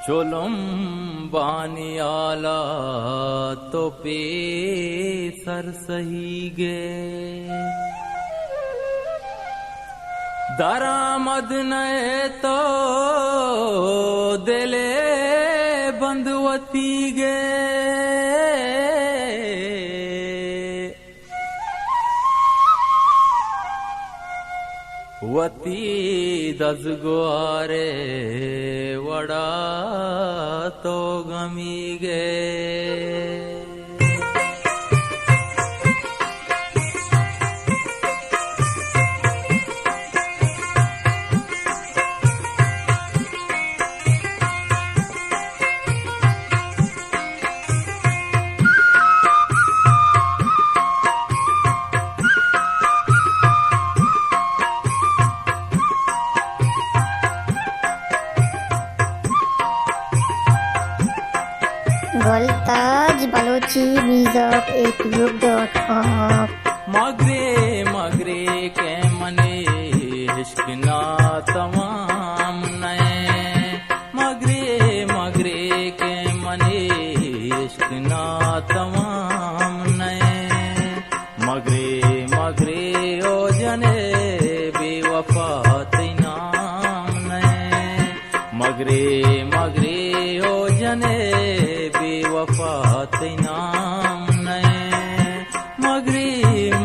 चोलम बानियाला तो पे सर सही गे दरामद नए तो दिले बंदवती गे वती दजगुआरे वड़ा तो गमी गे Voltage Balochi Music @group.com Magare Magare के मने इश्क ना तमाम नए मगरे मगरे के मने इश्क ना तमाम नए मगरे मगरे ओ जने बेवफा नाम नए मगरे मगरे ओ जने बेवफा नाम नए मगरे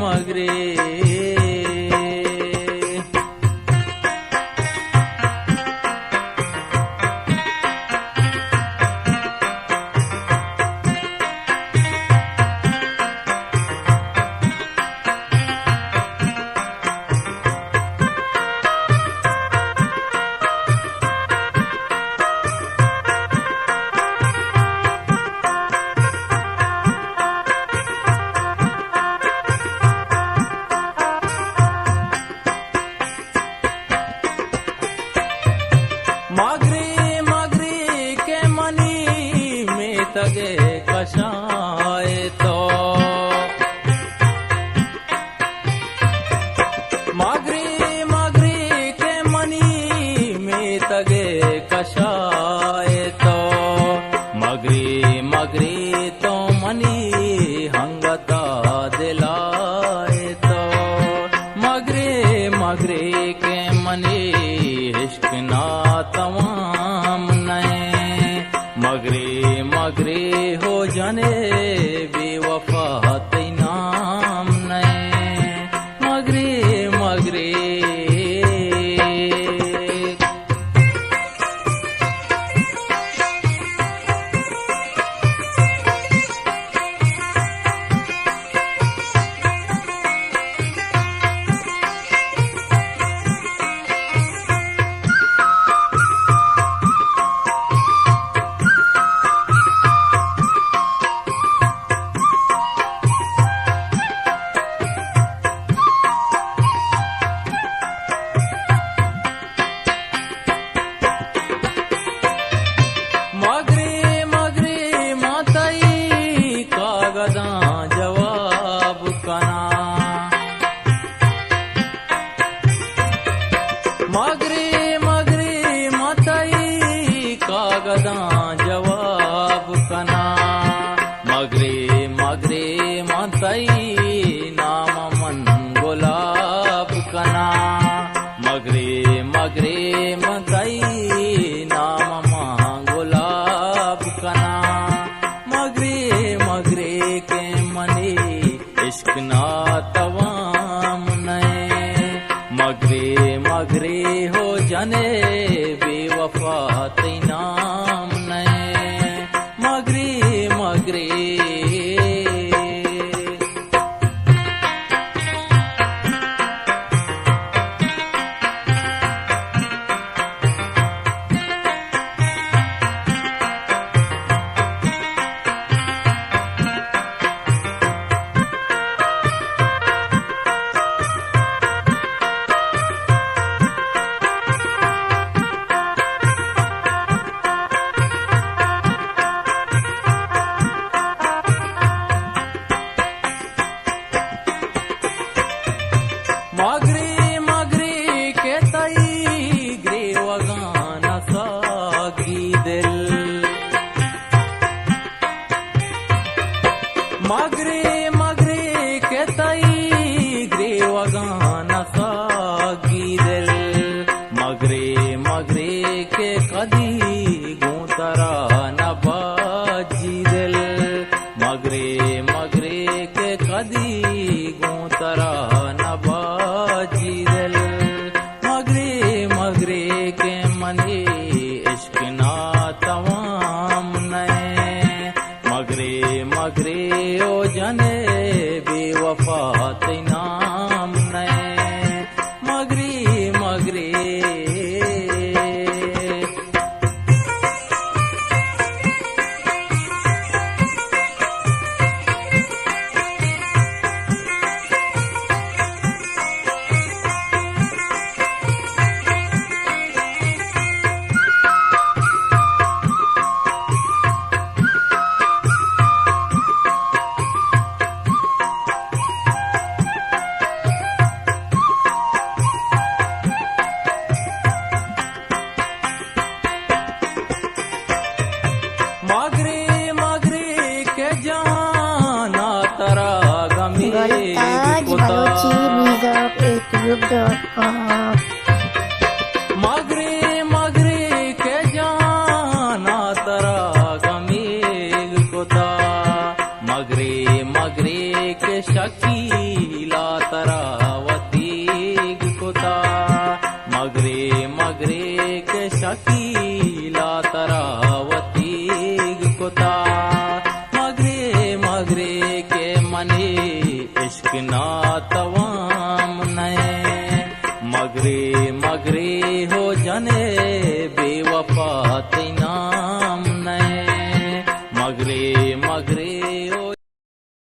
मगरे मगरे मगरे के मनी में तगे कशाए तो मगरे मगरे के मनी में तगे कशाए तो मगरे मगरे तो मनी हंगता दिलाए तो मगरे मगरे के मनी इश्क ना तमाम नए मगरे मगरे हो जाने बेवफा नाम नए मगरे मगरे मगरे मगरे माताई कागदा जवाब कना मगरे मगरे माताई कागदा जवाब कना मगरे मगरे माताई नाम मन गुलाब कना मगरे मगरे माताई नाम गुलाब कना मगरे मगरे के मने इश्क ना तवाम नए मगरे मगरे हो जाने बेवफा नाम नए मगरे मगरे के कदी गूंतरा न बाजी दिल मगरे मगरे के कदी गूंतरा न बाजी दिल मगरे मगरे के मने इश्क ना तमाम नए मगरे मगरे ओ जने बेवफा नाम नए मगरे मगरे मगरे मगरे के जाना तरा गमी Balochi Music @group.com Magare Magare के जाना तरा गमी कोता मगरे मगरे के शकीला तरावती कोता मगरे मगरे के शकीला तरावती कोता मगरे मगरे के मने इश्क ना तवाम नए मगरे मगरे हो जने बेवफा नाम नए मगरे मगरे हो